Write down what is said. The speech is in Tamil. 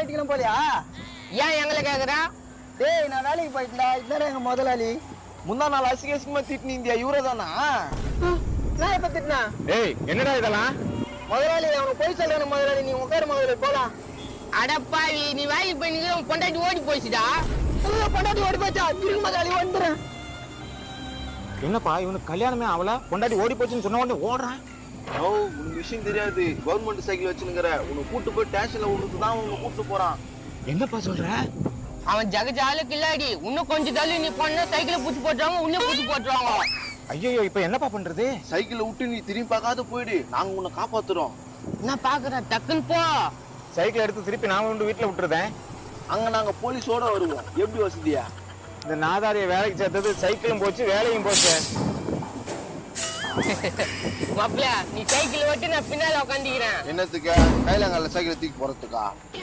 வெட்டிக்கலாம் போலியா? ஏன் எங்களை கேக்குற? டேய் நான் வேலைக்கு போயிட்டா இதானே எங்க முதலாளி. முந்தா நாள் அசிங்கமா திட்டினி இந்தியா இவரே தானா? நான் எப்ப திட்டினா? ஏய் என்னடா இதெல்லாம்? முதலாளி அவனுக்கு போய் சொல்றானு முதலாளி, நீ உட்காரு முதலாளி போலாம். அடப்பாவி, நீ வேலைக்கு போய் நீங்க பொண்டாட்டி ஓடி போயிடுச்சுடா. பொண்டாட்டி ஓடி போச்சா? இருக்கு முதலாளி வந்துடுறேன். என்னப்பா இவனுக்கு கல்யாணமே அவள பொண்டாட்டி ஓடி போச்சுன்னு சொன்ன உடனே ஓடுறான். உனக்கு விஷயம் தெரியாது. கவர்மெண்ட் சைக்கிள் வச்சுனுங்கிற உன்னை கூட்டு போய் ஸ்டேஷன்ல உனக்குதான் உன்னை கூட்டு போறான். என்னப்பா சொல்ற? அவன் ஜகஜால கில்லாடி. இன்னும் கொஞ்சம் தள்ளி நீ பண்ண சைக்கிளை பூச்சி போட்டுருவாங்க, உன்ன பூச்சி போட்டுருவாங்க. ஐயோ இப்ப என்னப்பா பண்றது? சைக்கிளை விட்டு நீ திரும்பி பார்க்காத போயிடு, நாங்க உன்னை காப்பாத்துறோம். நான் பாக்குறேன், டக்குன்னு போ. சைக்கிள் எடுத்து திருப்பி நான் கொண்டு வீட்டுல விட்டுருதேன். அங்க நாங்க போலீஸோட வருவோம். எப்படி வசதியா? இந்த நாதாரிய வேலைக்கு சேர்த்தது சைக்கிளும் போச்சு வேலையும் போச்சு. மாப்பிள்ள, நீ சைக்கிள் ஓட்டி நான் பின்னால உட்காந்துக்கிறேன். என்னத்துக்கு? கையிலங்கால சைக்கிளை தூக்கி போறதுக்கா?